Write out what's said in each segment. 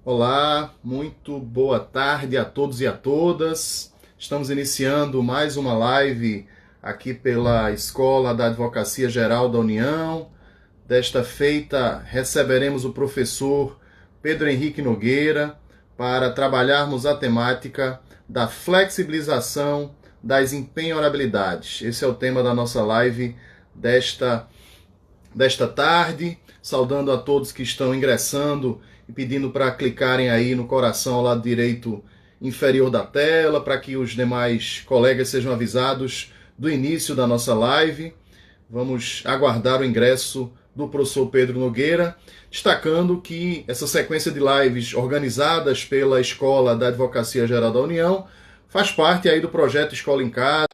Olá, muito boa tarde a todos e a todas. Estamos iniciando mais uma live aqui pela Escola da Advocacia Geral da União. Desta feita, receberemos o professor Pedro Henrique Nogueira para trabalharmos a temática da flexibilização das empenhorabilidades. Esse é o tema da nossa live desta tarde, saudando a todos que estão ingressando e pedindo para clicarem aí no coração ao lado direito inferior da tela, para que os demais colegas sejam avisados do início da nossa live. Vamos aguardar o ingresso do professor Pedro Nogueira, destacando que essa sequência de lives organizadas pela Escola da Advocacia Geral da União faz parte aí do projeto Escola em Casa,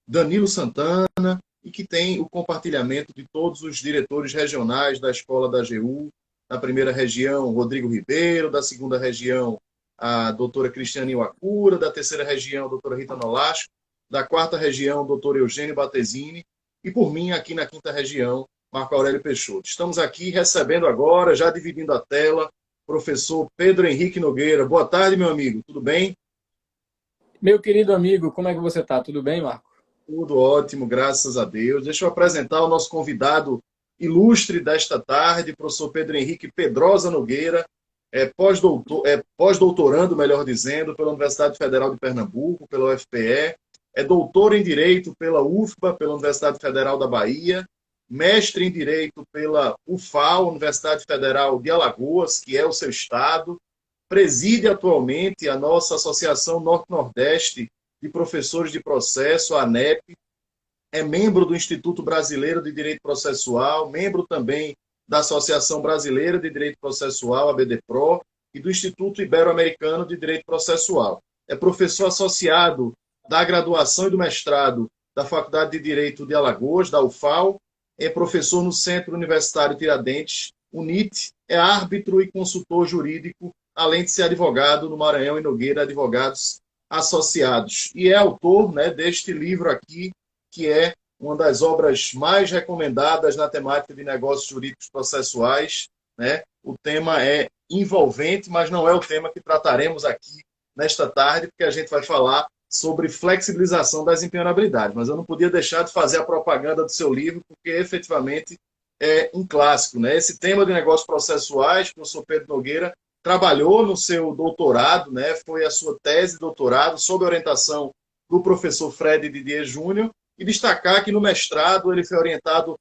Danilo Santana, e que tem o compartilhamento de todos os diretores regionais da Escola da AGU, da primeira região, Rodrigo Ribeiro, da segunda região, a doutora Cristiane Iwakura, da terceira região, a doutora Rita Nolasco, da quarta região, o doutor Eugênio Batesini, e por mim, aqui na quinta região, Marco Aurélio Peixoto. Estamos aqui recebendo agora, já dividindo a tela, professor Pedro Henrique Nogueira. Boa tarde, meu amigo, tudo bem? Meu querido amigo, como é que você está? Tudo bem, Marco? Tudo ótimo, graças a Deus. Deixa eu apresentar o nosso convidado ilustre desta tarde, professor Pedro Henrique Pedrosa Nogueira, pós-doutorando, melhor dizendo, pela Universidade Federal de Pernambuco, pela UFPE, é doutor em Direito pela UFBA, pela Universidade Federal da Bahia, mestre em Direito pela UFAL, Universidade Federal de Alagoas, que é o seu estado, preside atualmente a nossa Associação Norte-Nordeste de Professores de Processo, a ANEP, é membro do Instituto Brasileiro de Direito Processual, membro também da Associação Brasileira de Direito Processual, a BDPRO, e do Instituto Ibero-Americano de Direito Processual. É professor associado da graduação e do mestrado da Faculdade de Direito de Alagoas, da UFAL, é professor no Centro Universitário Tiradentes, UNIT, é árbitro e consultor jurídico, além de ser advogado no Maranhão e Nogueira Advogados Associados. E é autor, né, deste livro aqui, que é uma das obras mais recomendadas na temática de negócios jurídicos processuais, né? O tema é envolvente, mas não é o tema que trataremos aqui nesta tarde, porque a gente vai falar sobre flexibilização das empenhorabilidades. Mas eu não podia deixar de fazer a propaganda do seu livro, porque efetivamente é um clássico, né? Esse tema de negócios processuais, o professor Pedro Nogueira trabalhou no seu doutorado, né? Foi a sua tese de doutorado, sob a orientação do professor Fred Didier Júnior, e destacar que no mestrado ele foi orientado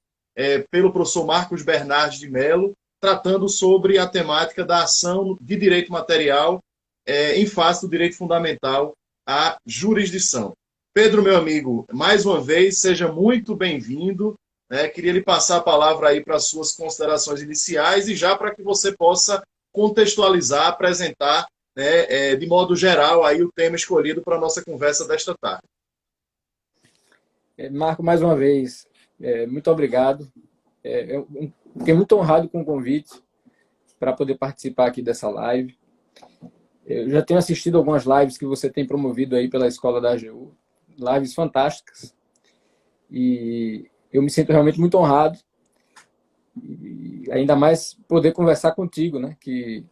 pelo professor Marcos Bernardes de Mello, tratando sobre a temática da ação de direito material em face do direito fundamental à jurisdição. Pedro, meu amigo, mais uma vez, seja muito bem-vindo. Queria lhe passar a palavra aí para as suas considerações iniciais e já para que você possa contextualizar, apresentar de modo geral aí o tema escolhido para a nossa conversa desta tarde. Marco, mais uma vez, muito obrigado. Fiquei muito honrado com o convite para poder participar aqui dessa live. Eu já tenho assistido algumas lives que você tem promovido aí pela Escola da AGU, lives fantásticas, e eu me sinto realmente muito honrado, e ainda mais poder conversar contigo, né? Que,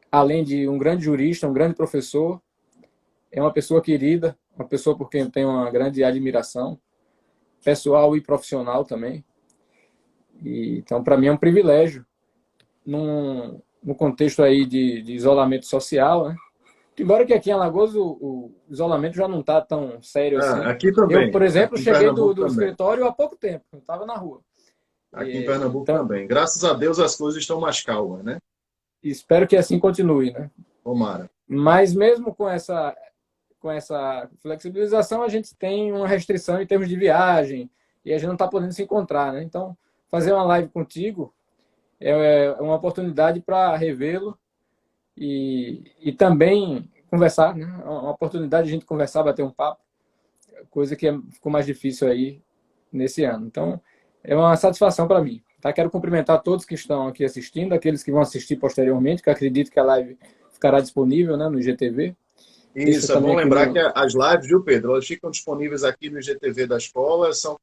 além de um grande jurista, um grande professor, é uma pessoa querida, uma pessoa por quem eu tenho uma grande admiração, pessoal e profissional também. Então, para mim é um privilégio, no contexto aí de isolamento social, né? Embora que aqui em Alagoas o isolamento já não está tão sério assim. Aqui também. Eu, por exemplo, Aqui em cheguei Pernambuco do também. escritório há pouco tempo, eu estava na rua. Aqui em Pernambuco Então, também. Graças a Deus as coisas estão mais calmas, né? espero que assim continue, né? Tomara. Mas mesmo com essa flexibilização, a gente tem uma restrição em termos de viagem e a gente não está podendo se encontrar, né? Então, fazer uma live contigo é uma oportunidade para revê-lo e também conversar, né? É uma oportunidade de a gente conversar, bater um papo, coisa que ficou mais difícil aí nesse ano. Então, é uma satisfação para mim. Tá? Quero cumprimentar todos que estão aqui assistindo, aqueles que vão assistir posteriormente, que acredito que a live ficará disponível, né, no IGTV. Deixa Isso, é também bom aqui lembrar que meu... as lives, viu, Pedro? Elas ficam disponíveis aqui no IGTV da escola, são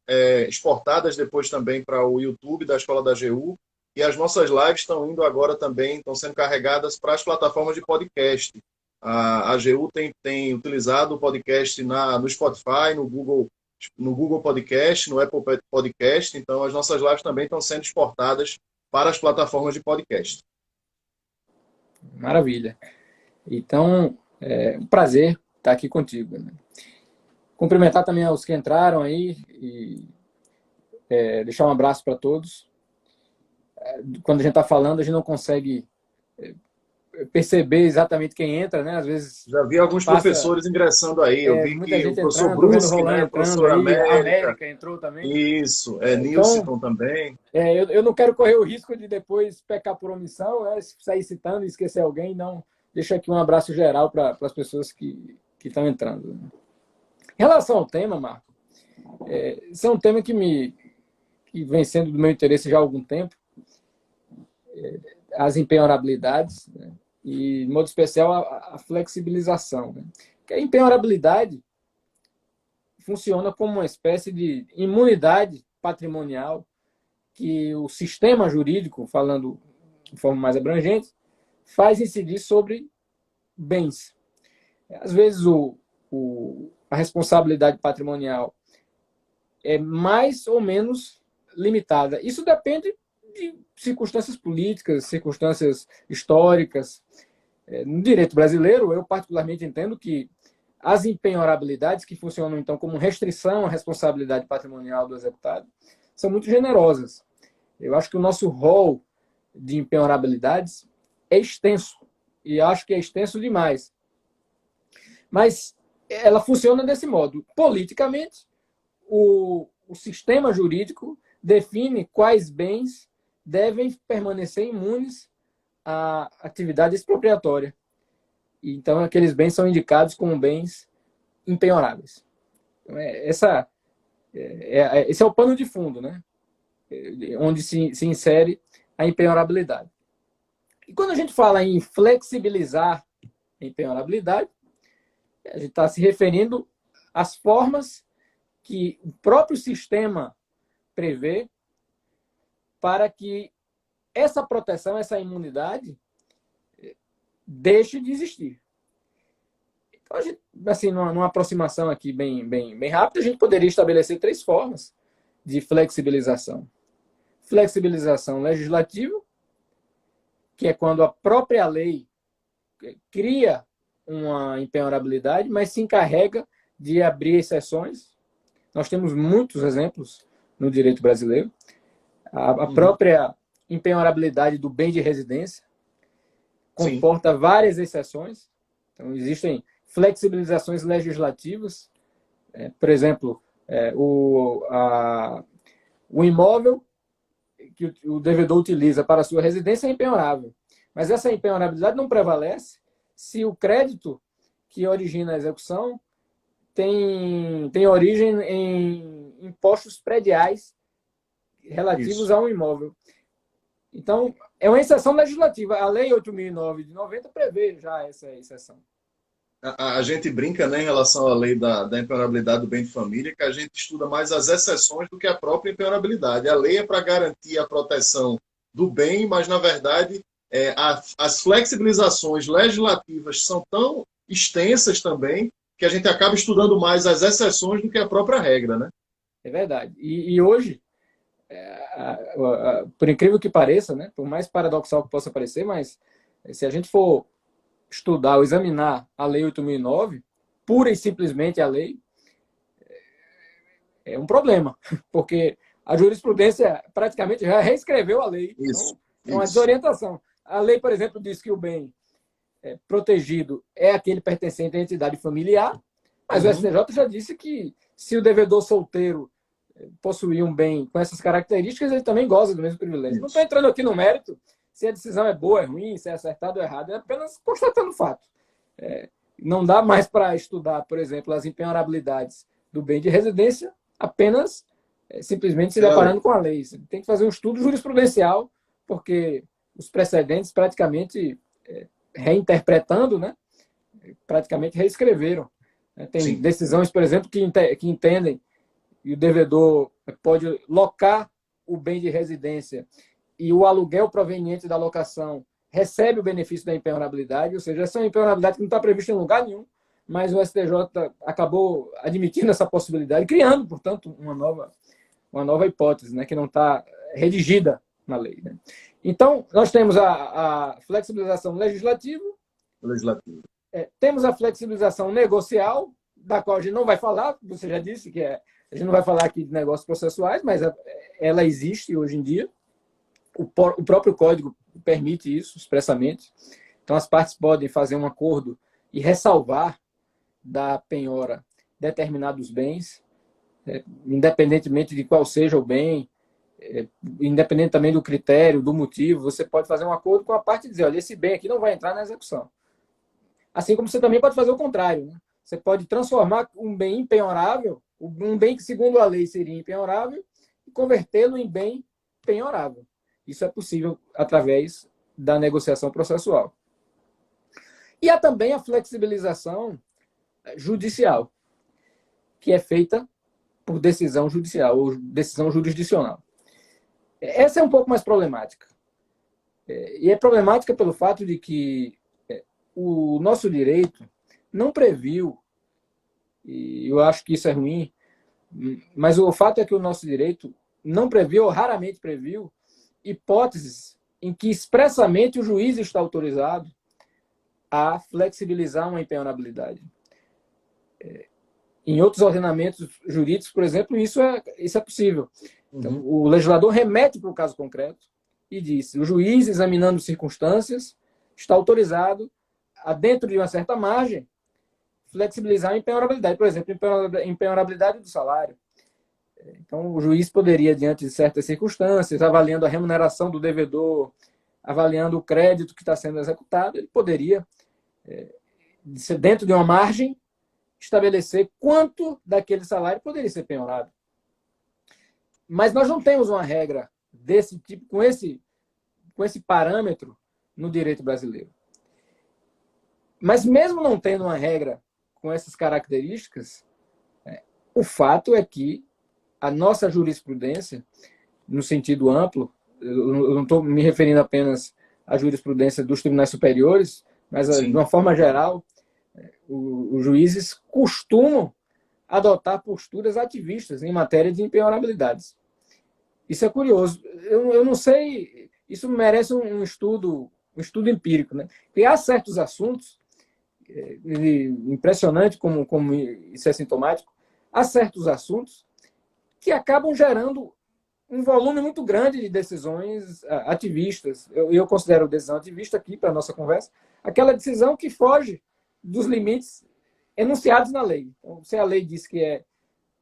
exportadas depois também para o YouTube da Escola da AGU, E as nossas lives estão indo agora também, estão sendo carregadas para as plataformas de podcast. A AGU tem utilizado o podcast no Spotify, no Google Podcast, no Apple Podcast. Então, as nossas lives também estão sendo exportadas para as plataformas de podcast. Maravilha. Então, é um prazer estar aqui contigo, né? Cumprimentar também aos que entraram aí e deixar um abraço para todos. Quando a gente está falando, a gente não consegue perceber exatamente quem entra, né? Às vezes já vi alguns professores ingressando aí. Eu vi muita que gente o professor entrando, Brusque, né? O entrando professor aí, América. América entrou também. Isso, Então, Nilson também. Eu não quero correr o risco de depois pecar por omissão, né? Sair citando e esquecer alguém. Não, deixa aqui um abraço geral para as pessoas que estão entrando. Em relação ao tema, Marco, esse é um tema que vem sendo do meu interesse já há algum tempo. As empenhorabilidades, né? E, de modo especial, a flexibilização. Né? Porque a empenhorabilidade funciona como uma espécie de imunidade patrimonial que o sistema jurídico, falando de forma mais abrangente, faz incidir sobre bens. Às vezes, a responsabilidade patrimonial é mais ou menos limitada. Isso depende de circunstâncias políticas, circunstâncias históricas. No direito brasileiro, eu particularmente entendo que as empenhorabilidades, que funcionam então como restrição à responsabilidade patrimonial do executado, são muito generosas. Eu acho que o nosso rol de empenhorabilidades é extenso, e acho que é extenso demais. Mas ela funciona desse modo. Politicamente, o sistema jurídico define quais bens devem permanecer imunes à atividade expropriatória. Então, aqueles bens são indicados como bens impenhoráveis. Então, esse é o pano de fundo, né? Onde se insere a empenhorabilidade. E quando a gente fala em flexibilizar a empenhorabilidade, a gente está se referindo às formas que o próprio sistema prevê para que essa proteção, essa imunidade, deixe de existir. Então, a gente, assim, numa aproximação aqui bem rápida, a gente poderia estabelecer 3 formas de flexibilização. Flexibilização legislativa, que é quando a própria lei cria uma empenhorabilidade, mas se encarrega de abrir exceções. Nós temos muitos exemplos no direito brasileiro. A própria empenhorabilidade do bem de residência comporta várias exceções. Então, existem flexibilizações legislativas. Por exemplo, o imóvel que o devedor utiliza para a sua residência é empenhorável. Mas essa empenhorabilidade não prevalece se o crédito que origina a execução tem origem em impostos prediais relativos a um imóvel. Então, é uma exceção legislativa. A Lei 8.009 de 90 prevê já essa exceção. A gente brinca, né, em relação à lei da empenhorabilidade do bem de família, que a gente estuda mais as exceções do que a própria empenhorabilidade. A lei é para garantir a proteção do bem, mas, na verdade, as flexibilizações legislativas são tão extensas também que a gente acaba estudando mais as exceções do que a própria regra, né? É verdade. E hoje, por incrível que pareça, né, por mais paradoxal que possa parecer, mas se a gente for estudar ou examinar a Lei 8.009, pura e simplesmente a lei, é um problema, porque a jurisprudência praticamente já reescreveu a lei. Isso. Então, é uma desorientação. A lei, por exemplo, diz que o bem protegido é aquele pertencente à entidade familiar, mas o STJ já disse que se o devedor solteiro possuir um bem com essas características, ele também goza do mesmo privilégio. Isso. Não estou entrando aqui no mérito se a decisão é boa, é ruim, se é acertado ou errado, é apenas constatando o fato. Não dá mais para estudar, por exemplo, as empenhorabilidades do bem de residência apenas simplesmente se deparando com a lei. Você tem que fazer um estudo jurisprudencial, porque os precedentes praticamente reinterpretando, né, praticamente reescreveram. Tem decisões, por exemplo, que entendem e o devedor pode locar o bem de residência e o aluguel proveniente da locação recebe o benefício da impenhorabilidade, ou seja, essa é uma impenhorabilidade que não está prevista em lugar nenhum, mas o STJ acabou admitindo essa possibilidade, criando, portanto, uma nova hipótese, né, que não está redigida na lei. Né? Então, nós temos a flexibilização legislativa, temos a flexibilização negocial, da qual a gente não vai falar, você já disse que a gente não vai falar aqui de negócios processuais, mas ela existe hoje em dia. O próprio Código permite isso expressamente. Então, as partes podem fazer um acordo e ressalvar da penhora determinados bens, independentemente de qual seja o bem, independente também do critério, do motivo, você pode fazer um acordo com a parte e dizer, olha, esse bem aqui não vai entrar na execução. Assim como você também pode fazer o contrário, né? Você pode transformar um bem impenhorável, um bem que, segundo a lei, seria impenhorável, e convertê-lo em bem penhorável. Isso é possível através da negociação processual. E há também a flexibilização judicial, que é feita por decisão judicial ou decisão jurisdicional. Essa é um pouco mais problemática. E é problemática pelo fato de que o nosso direito não previu, e eu acho que isso é ruim, mas o fato é que o nosso direito não previu, ou raramente previu, hipóteses em que expressamente o juiz está autorizado a flexibilizar uma impenhorabilidade. Em outros ordenamentos jurídicos, por exemplo, isso é possível. Então, o legislador remete para o caso concreto e diz: o juiz, examinando circunstâncias, está autorizado a, dentro de uma certa margem, flexibilizar a impenhorabilidade. Por exemplo, impenhorabilidade do salário. Então, o juiz poderia, diante de certas circunstâncias, avaliando a remuneração do devedor, avaliando o crédito que está sendo executado, ele poderia, dentro de uma margem, estabelecer quanto daquele salário poderia ser penhorado. Mas nós não temos uma regra desse tipo, com esse parâmetro no direito brasileiro. Mas mesmo não tendo uma regra com essas características, o fato é que a nossa jurisprudência, no sentido amplo, eu não estou me referindo apenas à jurisprudência dos tribunais superiores, mas de uma forma geral, os juízes costumam adotar posturas ativistas em matéria de impenhorabilidades. Isso é curioso. Eu não sei, isso merece um estudo empírico, né? Porque há certos assuntos, impressionante como isso é sintomático, há certos assuntos que acabam gerando um volume muito grande de decisões ativistas. Eu considero decisão ativista aqui, para a nossa conversa, aquela decisão que foge dos limites enunciados na lei. Então, se a lei diz que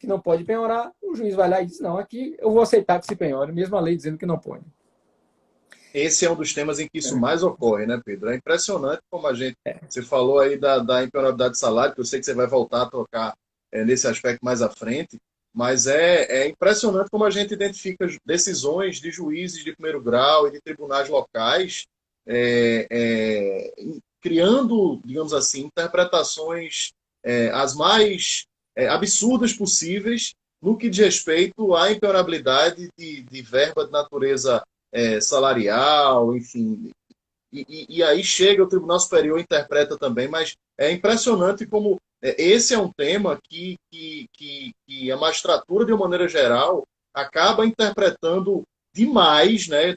não pode penhorar, o juiz vai lá e diz, não, aqui eu vou aceitar que se penhore, mesmo a lei dizendo que não pode. Esse é um dos temas em que isso mais ocorre, né, Pedro? É impressionante como você falou aí da impenhorabilidade de salário, que eu sei que você vai voltar a tocar nesse aspecto mais à frente, mas é impressionante como a gente identifica decisões de juízes de primeiro grau e de tribunais locais criando, digamos assim, interpretações as mais absurdas possíveis no que diz respeito à impenhorabilidade de verba de natureza salarial, enfim. E aí chega o Tribunal Superior e interpreta também, mas é impressionante como esse é um tema que a magistratura, de uma maneira geral, acaba interpretando demais, né,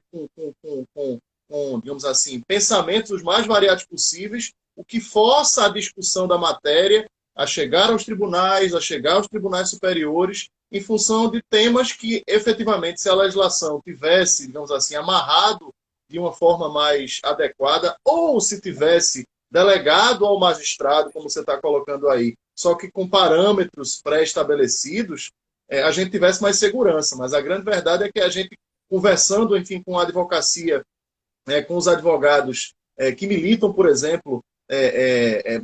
com, digamos assim, pensamentos os mais variados possíveis, o que força a discussão da matéria a chegar aos tribunais superiores, em função de temas que, efetivamente, se a legislação tivesse, digamos assim, amarrado de uma forma mais adequada, ou se tivesse delegado ao magistrado, como você está colocando aí, só que com parâmetros pré-estabelecidos, a gente tivesse mais segurança. Mas a grande verdade é que a gente, conversando, enfim, com a advocacia, com os advogados que militam, por exemplo,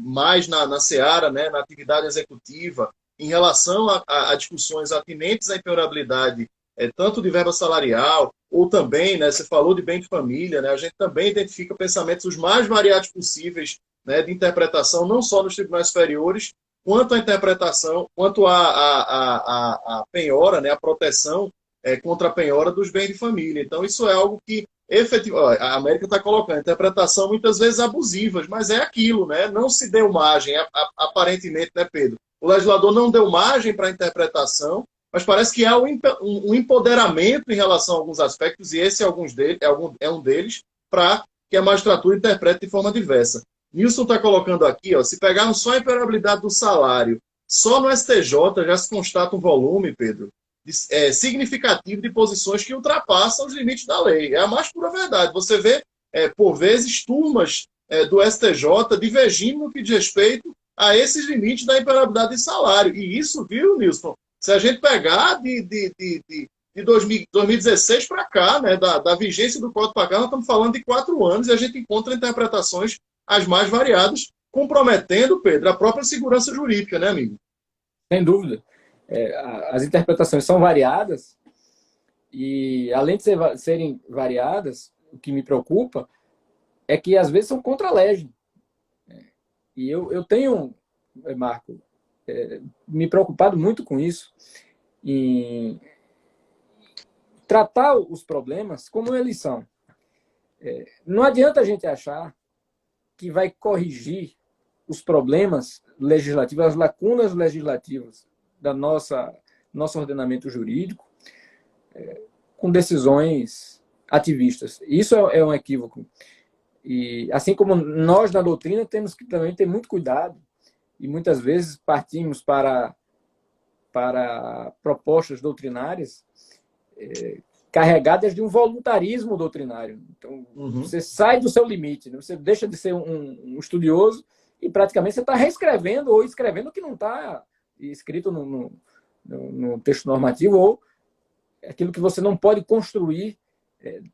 mais na seara, né, na atividade executiva, em relação a discussões atinentes à impenhorabilidade, tanto de verba salarial, ou também, né, você falou de bem de família, né, a gente também identifica pensamentos os mais variados possíveis, né, de interpretação, não só nos tribunais superiores, quanto à interpretação, quanto à penhora, né, a proteção contra a penhora dos bens de família. Então, isso é algo que, efetivamente, a América está colocando interpretação muitas vezes abusivas, mas é aquilo, né? Não se deu margem, aparentemente, né, Pedro? O legislador não deu margem para a interpretação, mas parece que há um empoderamento em relação a alguns aspectos, e esse é um deles, para que a magistratura interprete de forma diversa. Nilson está colocando aqui, ó, se pegarmos só a impenhorabilidade do salário, só no STJ já se constata um volume, Pedro, significativo de posições que ultrapassam os limites da lei. É a mais pura verdade. Você vê, por vezes, turmas do STJ divergindo no que diz respeito a esses limites da impenhorabilidade de salário. E isso, viu, Nilson? Se a gente pegar de 2016 para cá, né, da vigência do Código para cá, nós estamos falando de 4 anos e a gente encontra interpretações as mais variadas, comprometendo, Pedro, a própria segurança jurídica, né, amigo? Sem dúvida. As interpretações são variadas e, além de serem variadas, o que me preocupa é que, às vezes, são contra a lei. E eu tenho, Marco, me preocupado muito com isso, em tratar os problemas como eles são. Não adianta a gente achar que vai corrigir os problemas legislativos, as lacunas legislativas da nosso ordenamento jurídico com decisões ativistas. Isso é um equívoco. E, assim como nós, na doutrina, temos que também ter muito cuidado e, muitas vezes, partimos para propostas doutrinárias carregadas de um voluntarismo doutrinário. Então, você sai do seu limite, né? Você deixa de ser um estudioso e, praticamente, você está reescrevendo ou escrevendo o que não está escrito no texto normativo, ou aquilo que você não pode construir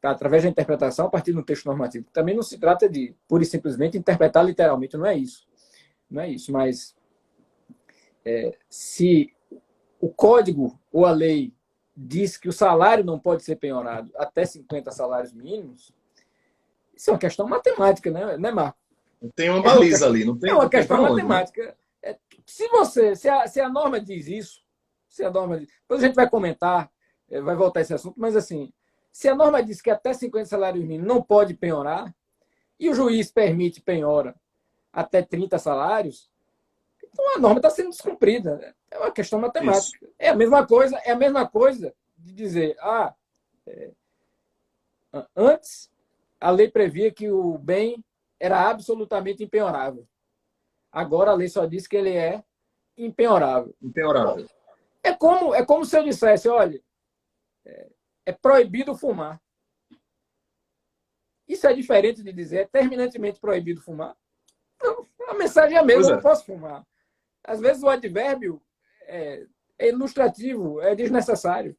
através da interpretação a partir do texto normativo. Também não se trata de, pura e simplesmente, interpretar literalmente. Não é isso. Não é isso. Mas, se o código ou a lei diz que o salário não pode ser penhorado até 50 salários mínimos, isso é uma questão matemática, né, Marco? Tem uma baliza ali. Não tem, é uma questão onde, matemática. Né? Se a norma diz isso, depois a gente vai comentar, vai voltar a esse assunto, mas assim, se a norma diz que até 50 salários mínimos não pode penhorar, e o juiz permite penhora até 30 salários, então a norma está sendo descumprida. Né? É uma questão matemática. Isso. É a mesma coisa de dizer, antes a lei previa que o bem era absolutamente impenhorável. Agora a lei só diz que ele é impenhorável. Impenhorável. É como se eu dissesse, olha, é proibido fumar. Isso é diferente de dizer é terminantemente proibido fumar? Não, a mensagem é a mesma, eu não posso fumar. Às vezes o advérbio é ilustrativo, é desnecessário.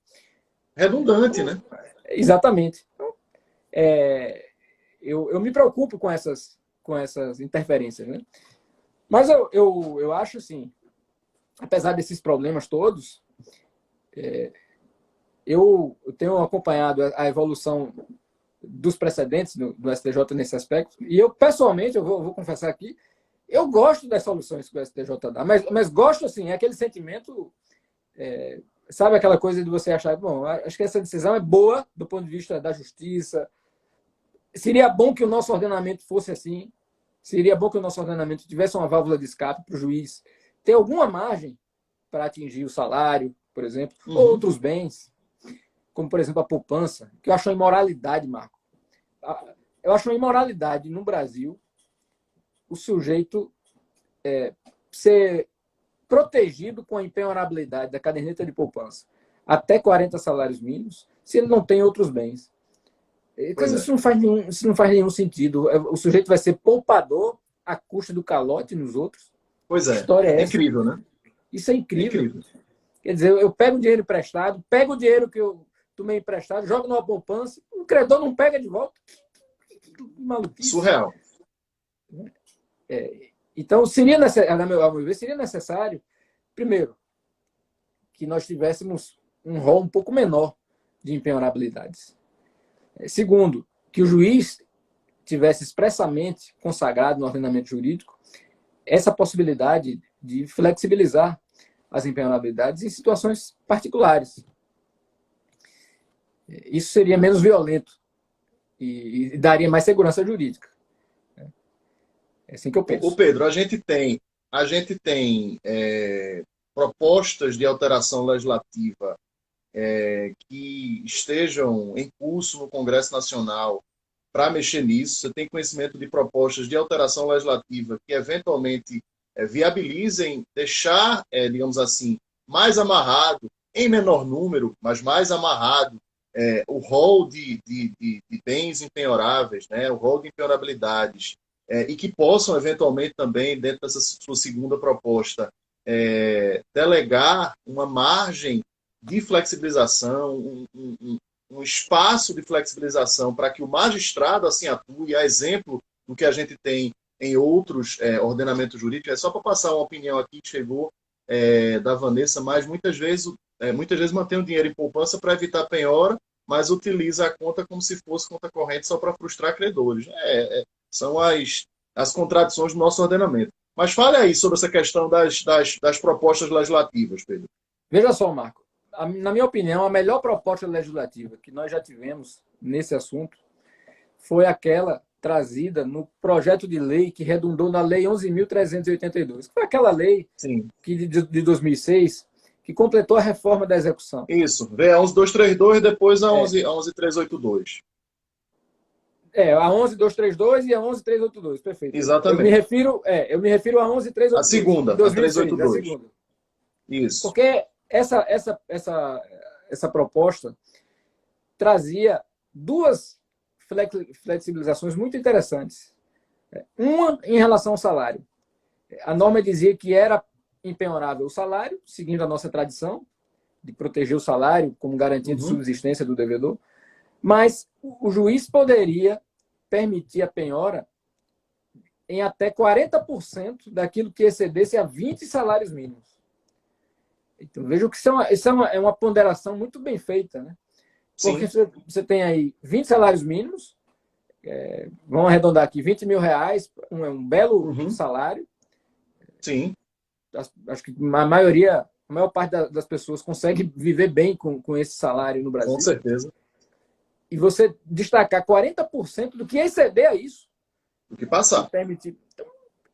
Redundante, né? Exatamente. Então, eu me preocupo com essas interferências. Né? Mas eu acho assim, apesar desses problemas todos, eu tenho acompanhado a evolução dos precedentes do STJ nesse aspecto, e eu, pessoalmente, eu vou confessar aqui, eu gosto das soluções que o STJ dá, mas gosto, assim, é aquele sentimento, sabe aquela coisa de você achar, bom, acho que essa decisão é boa do ponto de vista da justiça, seria bom que o nosso ordenamento fosse assim, seria bom que o nosso ordenamento tivesse uma válvula de escape para o juiz ter alguma margem para atingir o salário, por exemplo, ou outros bens, como, por exemplo, a poupança, que eu acho uma imoralidade, Marco. Eu acho uma imoralidade no Brasil o sujeito ser protegido com a impenhorabilidade da caderneta de poupança até 40 salários mínimos, se ele não tem outros bens. Isso não faz nenhum sentido. O sujeito vai ser poupador à custa do calote nos outros. Pois é. História é essa. Incrível, né? Isso é incrível. Quer dizer, eu pego o dinheiro emprestado, pego o dinheiro que eu tomei emprestado, jogo numa poupança, o credor não pega de volta. Que maluquice. Surreal. Então, seria necessário, primeiro, que nós tivéssemos um rol um pouco menor de impenhorabilidades. Segundo, que o juiz tivesse expressamente consagrado no ordenamento jurídico essa possibilidade de flexibilizar as impenhorabilidades em situações particulares. Isso seria menos violento e daria mais segurança jurídica. É assim que eu penso. O Pedro, a gente tem propostas de alteração legislativa que estejam em curso no Congresso Nacional para mexer nisso. Você tem conhecimento de propostas de alteração legislativa que eventualmente viabilizem deixar, digamos assim, mais amarrado, em menor número, mas mais amarrado, o rol de bens impenhoráveis, né, o rol de impenhorabilidades, e que possam, eventualmente, também, dentro dessa sua segunda proposta, delegar uma margem de flexibilização, um espaço de flexibilização para que o magistrado assim atue, a exemplo do que a gente tem em outros ordenamentos jurídicos. É só para passar uma opinião aqui que chegou da Vanessa, mas muitas vezes mantém o dinheiro em poupança para evitar penhora, mas utiliza a conta como se fosse conta corrente só para frustrar credores. São as contradições do nosso ordenamento. Mas fale aí sobre essa questão das propostas legislativas, Pedro. Veja só, Marco. Na minha opinião, a melhor proposta legislativa que nós já tivemos nesse assunto foi aquela trazida no projeto de lei que redundou na Lei 11.382. Foi aquela lei de 2006 que completou a reforma da execução. Isso, veio a 11.232 e depois a 11.382. A 11.232 e a 11.382, perfeito. Exatamente. Eu me refiro a 11.382. A segunda, a 382. A segunda. Isso. Porque essa proposta trazia duas flexibilizações muito interessantes. Uma em relação ao salário. A norma dizia que era impenhorável o salário, seguindo a nossa tradição de proteger o salário como garantia de subsistência do devedor, mas o juiz poderia permitir a penhora em até 40% daquilo que excedesse a 20 salários mínimos. Então, vejo que isso é uma ponderação muito bem feita, né? Porque você tem aí 20 salários mínimos, vamos arredondar aqui, 20 mil reais, um belo salário. Sim. Acho que a maior parte das pessoas consegue viver bem com esse salário no Brasil. Com certeza. E você destacar 40% do que exceder a isso. Do que passar. Permitir. Então,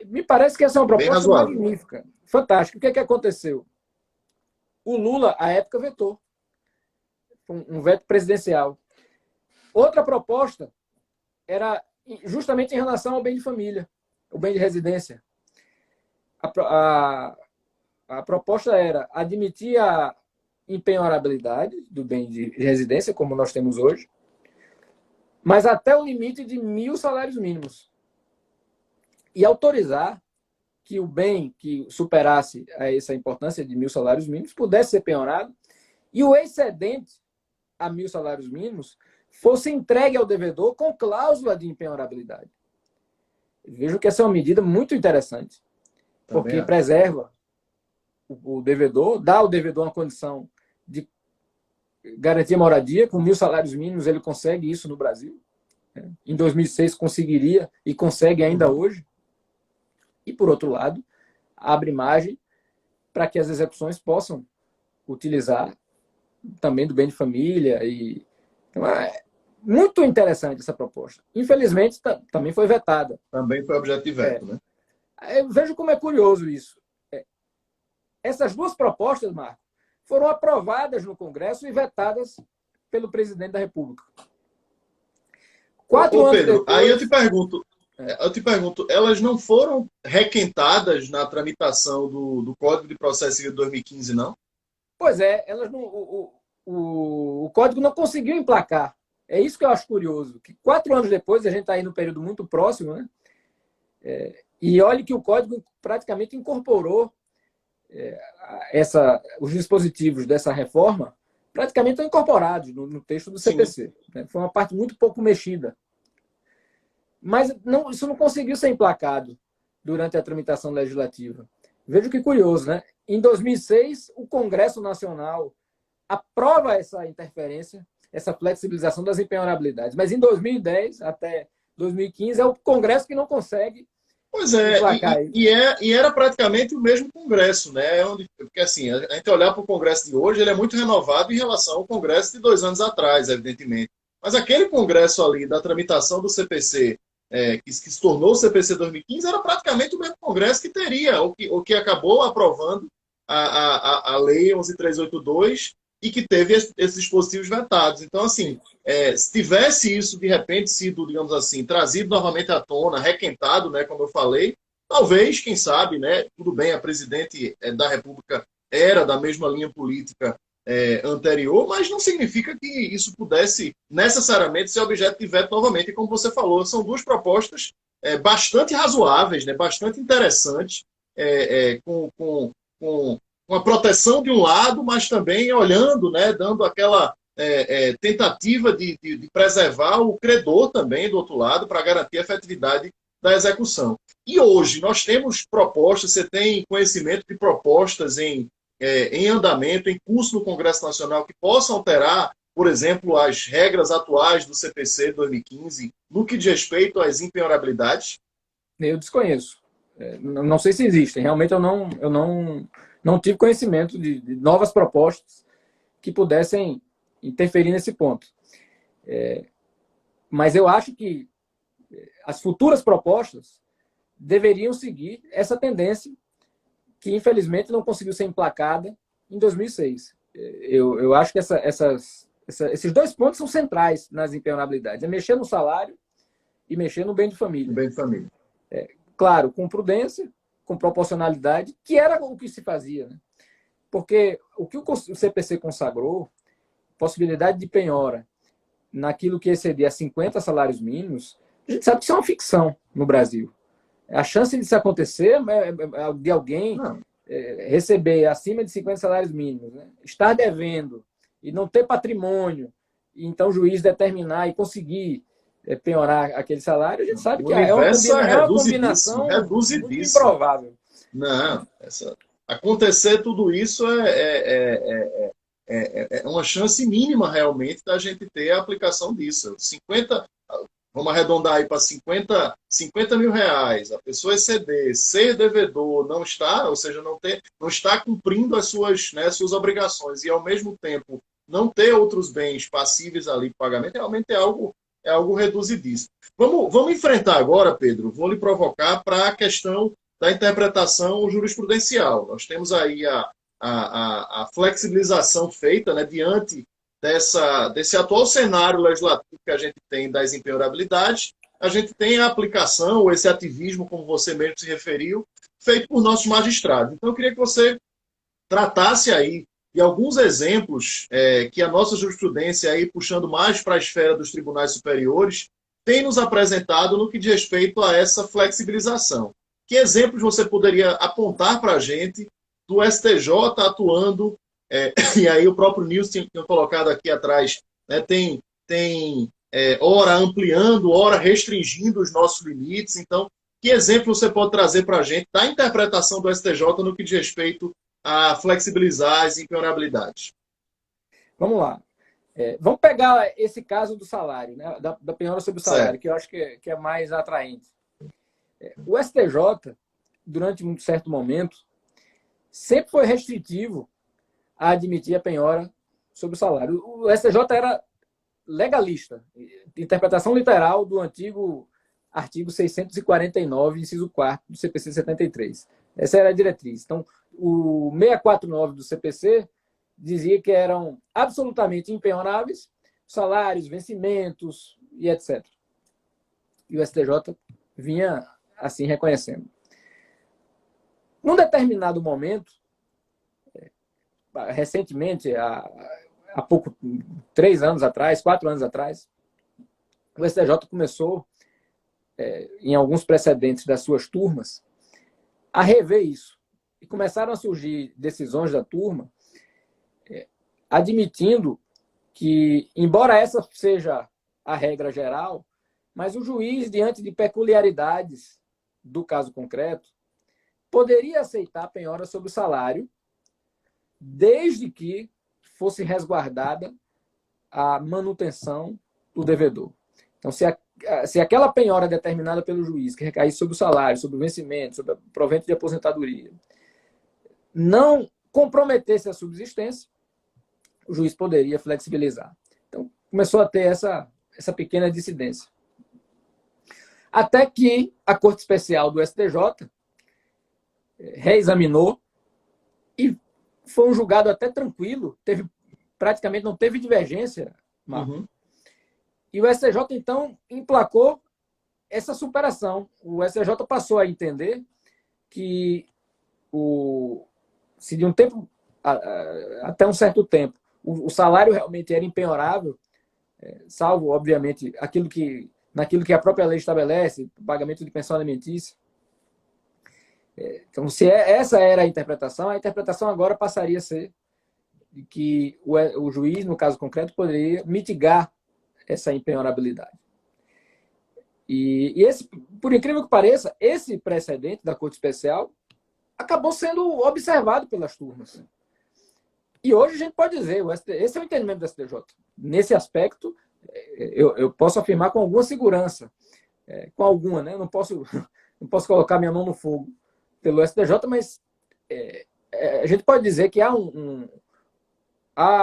me parece que essa é uma proposta magnífica. Fantástica. O que aconteceu? O Lula, à época, vetou. Um veto presidencial. Outra proposta era justamente em relação ao bem de família, o bem de residência. A proposta era admitir a impenhorabilidade do bem de residência, como nós temos hoje, mas até o limite de 1.000 salários mínimos. E autorizar que o bem que superasse essa importância de 1.000 salários mínimos pudesse ser penhorado e o excedente a 1.000 salários mínimos fosse entregue ao devedor com cláusula de impenhorabilidade. Vejo que essa é uma medida muito interessante, porque preserva o devedor, dá ao devedor uma condição de garantir moradia. Com 1.000 salários mínimos ele consegue isso no Brasil. Em 2006 conseguiria e consegue ainda hoje. E, por outro lado, abre margem para que as execuções possam utilizar também do bem de família. Então, é muito interessante essa proposta. Infelizmente, também foi vetada. Também foi objeto de veto, né? Eu vejo como é curioso isso. Essas duas propostas, Marco, foram aprovadas no Congresso e vetadas pelo presidente da República. 4 anos Pedro, depois... aí eu te pergunto, elas não foram requentadas na tramitação do Código de Processo Civil de 2015, não? Pois é, elas não, o Código não conseguiu emplacar. É isso que eu acho curioso, que 4 anos depois, a gente está aí no período muito próximo, né? E olhe que o Código praticamente incorporou os dispositivos dessa reforma, praticamente estão incorporados no texto do CPC. Né? Foi uma parte muito pouco mexida. Mas isso não conseguiu ser emplacado durante a tramitação legislativa. Veja que curioso, né? Em 2006, o Congresso Nacional aprova essa interferência, essa flexibilização das impenhorabilidades. Mas em 2010 até 2015 é o Congresso que não consegue Pois é, emplacar isso. e era praticamente o mesmo Congresso, né? Porque assim, a gente olhar para o Congresso de hoje, ele é muito renovado em relação ao Congresso de 2 anos atrás, evidentemente. Mas aquele Congresso ali da tramitação do CPC, que se tornou o CPC 2015, era praticamente o mesmo Congresso que teria, o que acabou aprovando a Lei 11.382 e que teve esses dispositivos vetados. Então, assim, se tivesse isso, de repente, sido, digamos assim, trazido novamente à tona, requentado, né, como eu falei, talvez, quem sabe, né, tudo bem, a presidente da República era da mesma linha política anterior, mas não significa que isso pudesse necessariamente ser objeto de veto novamente. E como você falou, são duas propostas bastante razoáveis, né, bastante interessantes, com uma proteção de um lado, mas também olhando, né, dando aquela tentativa de preservar o credor também do outro lado para garantir a efetividade da execução. E hoje nós temos propostas, você tem conhecimento de propostas em andamento, em curso no Congresso Nacional, que possam alterar, por exemplo, as regras atuais do CPC 2015 no que diz respeito às impenhorabilidades? Eu desconheço. Não sei se existem. Realmente eu não tive conhecimento de novas propostas que pudessem interferir nesse ponto. Mas eu acho que as futuras propostas deveriam seguir essa tendência que, infelizmente, não conseguiu ser emplacada em 2006. Eu acho que esses dois pontos são centrais nas impenhorabilidades. É mexer no salário e mexer no bem de família. Bem de família. Claro, com prudência, com proporcionalidade, que era o que se fazia. Né? Porque o que o CPC consagrou, possibilidade de penhora naquilo que excedia 50 salários mínimos, a gente sabe que isso é uma ficção no Brasil. A chance disso acontecer de alguém receber acima de 50 salários mínimos, né? Estar devendo e não ter patrimônio, e então o juiz determinar e conseguir penhorar aquele salário, a gente sabe que é uma combinação muito improvável. Não, acontecer tudo isso é uma chance mínima realmente da gente ter a aplicação disso. 50, vamos arredondar aí para 50 mil reais, a pessoa exceder, ser devedor, não está, ou seja, não está cumprindo as suas obrigações e ao mesmo tempo não ter outros bens passíveis ali de pagamento, realmente é algo reduzidíssimo. Vamos enfrentar agora, Pedro, vou lhe provocar para a questão da interpretação jurisprudencial. Nós temos aí a flexibilização feita, né, diante desse atual cenário legislativo que a gente tem das impenhorabilidades. A gente tem a aplicação, ou esse ativismo, como você mesmo se referiu, feito por nossos magistrados. Então, eu queria que você tratasse aí de alguns exemplos que a nossa jurisprudência, aí, puxando mais para a esfera dos tribunais superiores, tem nos apresentado no que diz respeito a essa flexibilização. Que exemplos você poderia apontar para a gente do STJ atuando, e aí o próprio Nilson tinha colocado aqui atrás, né, tem ora ampliando, ora restringindo os nossos limites. Então, que exemplo você pode trazer para a gente da interpretação do STJ no que diz respeito a flexibilizar as impenhorabilidades? Vamos lá. Vamos pegar esse caso do salário, né, da penhora sobre o salário, certo, que eu acho que é mais atraente. O STJ, durante um certo momento, sempre foi restritivo a admitir a penhora sobre o salário. O STJ era legalista, interpretação literal do antigo artigo 649, inciso 4 do CPC 73. Essa era a diretriz. Então, o 649 do CPC dizia que eram absolutamente impenhoráveis salários, vencimentos e etc. E o STJ vinha assim reconhecendo. Num determinado momento, recentemente, há pouco, 3 anos atrás, 4 anos atrás, o STJ começou, em alguns precedentes das suas turmas, a rever isso. E começaram a surgir decisões da turma admitindo que, embora essa seja a regra geral, mas o juiz, diante de peculiaridades do caso concreto, poderia aceitar a penhora sobre o salário, desde que fosse resguardada a manutenção do devedor. Então, se aquela penhora determinada pelo juiz, que recaísse sobre o salário, sobre o vencimento, sobre o provento de aposentadoria, não comprometesse a subsistência, o juiz poderia flexibilizar. Então, começou a ter essa pequena dissidência. Até que a Corte Especial do STJ reexaminou e foi um julgado até tranquilo, praticamente não teve divergência, Marco. Uhum. E o STJ, então, emplacou essa superação. O STJ passou a entender que se de um tempo, até um certo tempo, o salário realmente era impenhorável, salvo, obviamente, naquilo que a própria lei estabelece, o pagamento de pensão alimentícia. Então, se essa era a interpretação agora passaria a ser de que o juiz, no caso concreto, poderia mitigar essa impenhorabilidade. E por incrível que pareça, esse precedente da Corte Especial acabou sendo observado pelas turmas. E hoje a gente pode dizer, esse é o entendimento do STJ. Nesse aspecto, eu posso afirmar com alguma segurança, com alguma, né? Eu não posso colocar minha mão no fogo pelo STJ, mas a gente pode dizer que há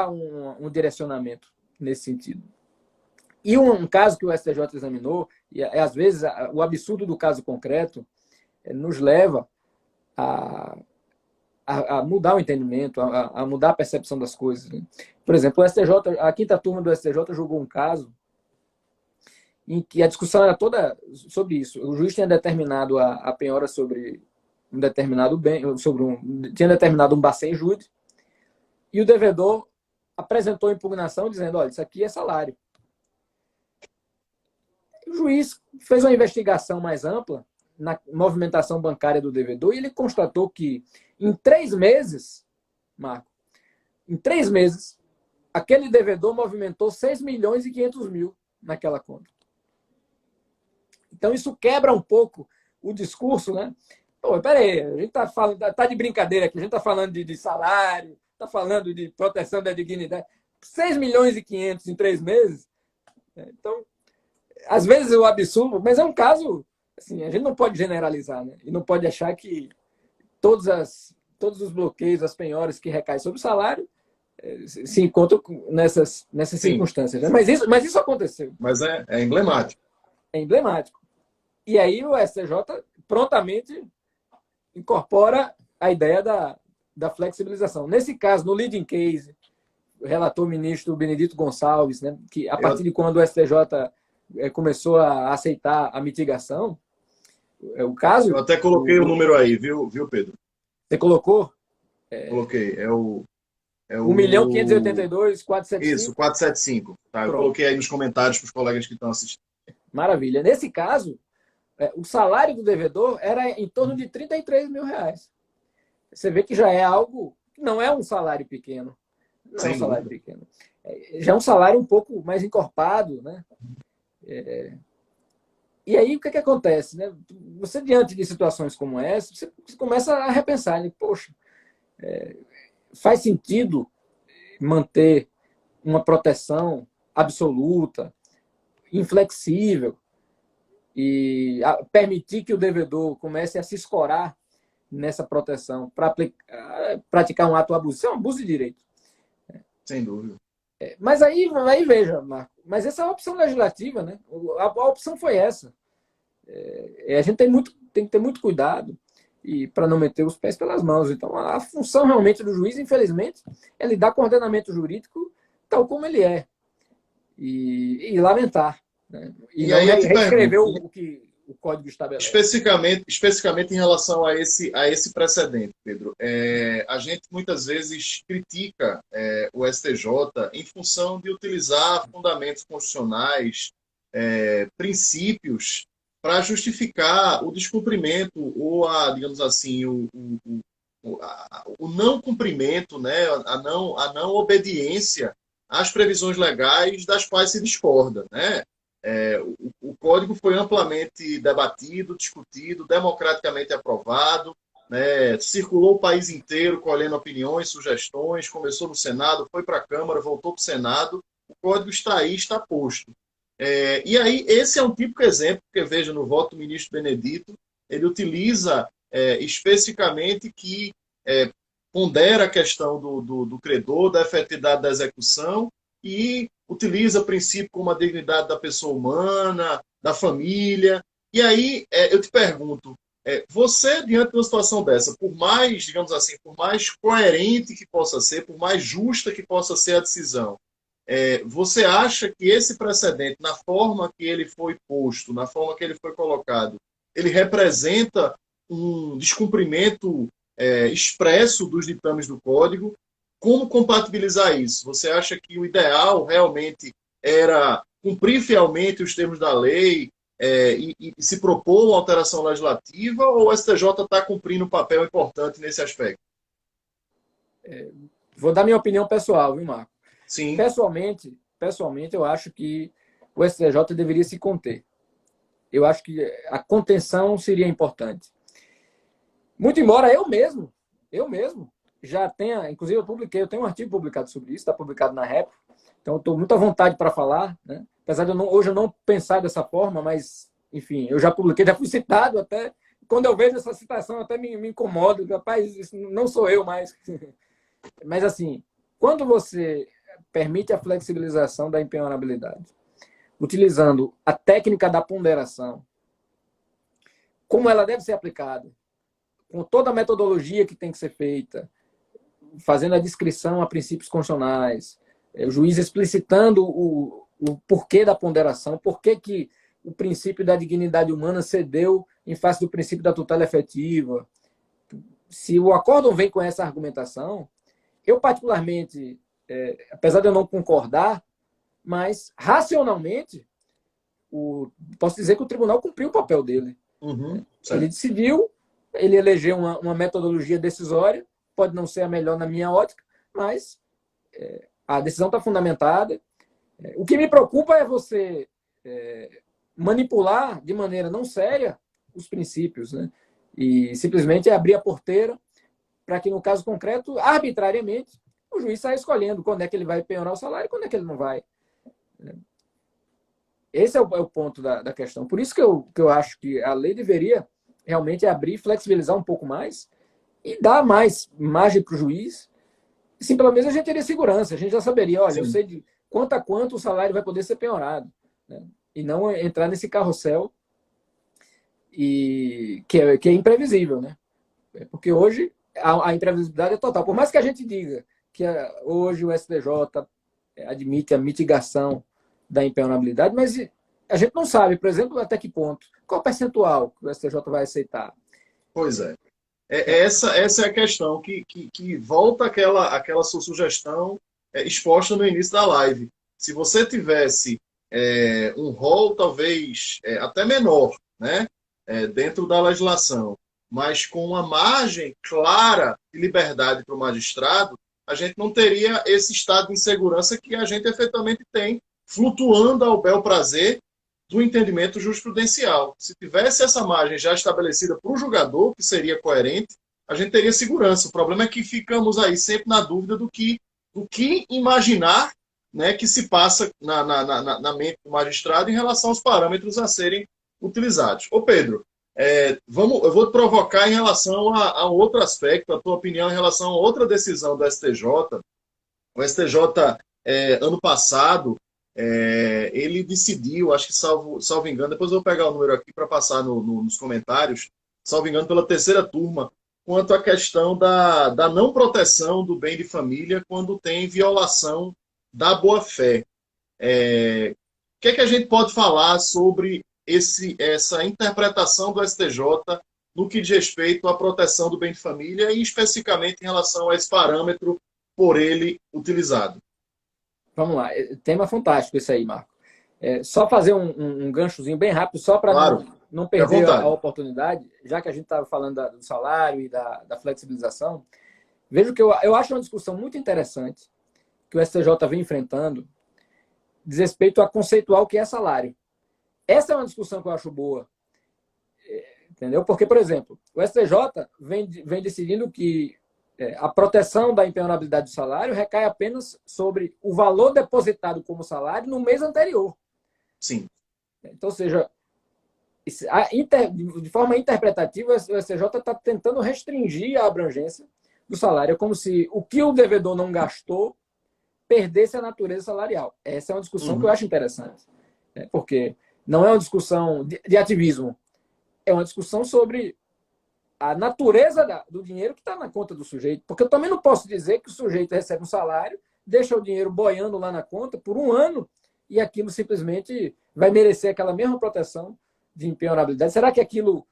um direcionamento nesse sentido. E um caso que o STJ examinou, e às vezes o absurdo do caso concreto nos leva a mudar o entendimento, a mudar a percepção das coisas. Né? Por exemplo, a quinta turma do STJ julgou um caso em que a discussão era toda sobre isso. O juiz tinha determinado a penhora sobre um determinado bem, tinha determinado um bacen júri, e o devedor apresentou impugnação dizendo, olha, isso aqui é salário. O juiz fez uma investigação mais ampla na movimentação bancária do devedor e ele constatou que em 3 meses, Marco, em 3 meses, aquele devedor movimentou 6 milhões e 500 mil naquela conta. Então isso quebra um pouco o discurso, né? Pô, peraí, a gente tá de brincadeira aqui, a gente está falando de salário, está falando de proteção da dignidade. 6 milhões e 500 em 3 meses? Então, às vezes o absurdo, mas é um caso, assim, a gente não pode generalizar, né? E não pode achar que todos os bloqueios, as penhoras que recaem sobre o salário se encontram nessas circunstâncias. Né? Mas isso aconteceu. Mas é emblemático. É emblemático. E aí o STJ prontamente incorpora a ideia da flexibilização. Nesse caso, no leading case, relatou o ministro Benedito Gonçalves, né, que a partir de quando o STJ começou a aceitar a mitigação, o caso... Eu até coloquei o número aí, viu, Pedro? Você colocou? Coloquei. É o 1.582.475. Isso, 475. Tá, eu coloquei aí nos comentários para os colegas que estão assistindo. Maravilha. Nesse caso, o salário do devedor era em torno de 33 mil reais. Você vê que já é algo... Não é um salário pequeno. Não é um salário pequeno. Já é um salário um pouco mais encorpado, né? E aí, o que acontece? Né? Você, diante de situações como essa, você começa a repensar, né? Poxa, faz sentido manter uma proteção absoluta, inflexível, e permitir que o devedor comece a se escorar nessa proteção para praticar um ato abusivo. Isso é um abuso de direito. Sem dúvida. Mas aí veja, Marco, mas essa é a opção legislativa, né? A opção foi essa. A gente tem que ter muito cuidado para não meter os pés pelas mãos. Então, a função realmente do juiz, infelizmente, é lidar com o ordenamento jurídico tal como ele é. E lamentar. Né? E não reescrever o que o Código estabelece. Especificamente em relação a esse precedente, Pedro. A gente muitas vezes critica o STJ em função de utilizar fundamentos constitucionais, princípios, para justificar o descumprimento ou digamos assim, o não cumprimento, né? a não obediência às previsões legais das quais se discorda, né? O código foi amplamente debatido, discutido, democraticamente aprovado, né? Circulou o país inteiro colhendo opiniões, sugestões, começou no Senado, foi para a Câmara, voltou para o Senado. O código está aí, está posto. E aí, esse é um típico exemplo, que veja no voto do ministro Benedito, ele utiliza especificamente que pondera a questão do credor, da efetividade da execução, e utiliza princípio como a dignidade da pessoa humana, da família. E aí, eu te pergunto, você, diante de uma situação dessa, por mais, digamos assim, por mais coerente que possa ser, por mais justa que possa ser a decisão, você acha que esse precedente, na forma que ele foi posto, na forma que ele foi colocado, ele representa um descumprimento expresso dos ditames do Código? Como compatibilizar isso? Você acha que o ideal realmente era cumprir fielmente os termos da lei e se propor uma alteração legislativa, ou o STJ está cumprindo um papel importante nesse aspecto? Vou dar minha opinião pessoal, viu, Marco? Sim. Pessoalmente, eu acho que o STJ deveria se conter. Eu acho que a contenção seria importante. Muito embora eu mesmo, já tenha, inclusive eu tenho um artigo publicado sobre isso, está publicado na Rep, então eu estou muito à vontade para falar, né? Apesar de hoje eu não pensar dessa forma, mas, enfim, eu já publiquei, já fui citado até, quando eu vejo essa citação até me incomodo, rapaz, isso não sou eu mais. Mas assim, quando você permite a flexibilização da impenhorabilidade, utilizando a técnica da ponderação, como ela deve ser aplicada, com toda a metodologia que tem que ser feita, fazendo a descrição a princípios constitucionais, o juiz explicitando o porquê da ponderação, porquê que o princípio da dignidade humana cedeu em face do princípio da tutela efetiva. Se o acórdão vem com essa argumentação, eu particularmente, apesar de eu não concordar, mas racionalmente, posso dizer que o tribunal cumpriu o papel dele. Ele decidiu, ele elegeu uma metodologia decisória, pode não ser a melhor na minha ótica, mas a decisão está fundamentada. O que me preocupa é você manipular de maneira não séria os princípios, né? E simplesmente abrir a porteira para que, no caso concreto, arbitrariamente, o juiz saia escolhendo quando é que ele vai penhorar o salário e quando é que ele não vai. Esse é o ponto da questão. Por isso que eu acho que a lei deveria realmente abrir, flexibilizar um pouco mais e dar mais margem para o juiz. Sim, pelo menos a gente teria segurança. A gente já saberia, olha, eu sei de quanto a quanto o salário vai poder ser penhorado, né? E não entrar nesse carrossel que é imprevisível, né? Porque hoje a imprevisibilidade é total. Por mais que a gente diga que hoje o STJ admite a mitigação da impenhorabilidade, mas a gente não sabe, por exemplo, até que ponto, qual o percentual que o STJ vai aceitar. Pois é. Essa é a questão que volta àquela sua sugestão exposta no início da live. Se você tivesse um rol talvez até menor, né, dentro da legislação, mas com uma margem clara de liberdade para o magistrado, a gente não teria esse estado de insegurança que a gente efetivamente tem, flutuando ao bel prazer do entendimento jurisprudencial. Se tivesse essa margem já estabelecida para o julgador, que seria coerente, a gente teria segurança. O problema é que ficamos aí sempre na dúvida do que imaginar, né, que se passa na mente do magistrado em relação aos parâmetros a serem utilizados. Ô Pedro, eu vou te provocar em relação a outro aspecto, a tua opinião em relação a outra decisão do STJ. O STJ, ano passado, ele decidiu, acho que salvo engano, depois eu vou pegar o número aqui para passar nos comentários, salvo engano, pela terceira turma, quanto à questão da não proteção do bem de família quando tem violação da boa-fé. O que é que a gente pode falar sobre essa interpretação do STJ no que diz respeito à proteção do bem de família e especificamente em relação a esse parâmetro por ele utilizado? Vamos lá, tema fantástico esse aí, Marco. Só fazer um ganchozinho bem rápido, só para não perder a oportunidade, já que a gente estava falando do salário e da flexibilização. Veja que eu acho uma discussão muito interessante que o STJ vem enfrentando, diz respeito a conceituar o que é salário. Essa é uma discussão que eu acho boa, entendeu? Porque, por exemplo, o STJ vem decidindo que a proteção da impenhorabilidade do salário recai apenas sobre o valor depositado como salário no mês anterior. Sim. Então, ou seja, de forma interpretativa, o STJ está tentando restringir a abrangência do salário. É como se o que o devedor não gastou perdesse a natureza salarial. Essa é uma discussão que eu acho interessante. Porque não é uma discussão de ativismo, é uma discussão sobre a natureza do dinheiro que está na conta do sujeito. Porque eu também não posso dizer que o sujeito recebe um salário, deixa o dinheiro boiando lá na conta por um ano e aquilo simplesmente vai merecer aquela mesma proteção de impenhorabilidade. Será que aquilo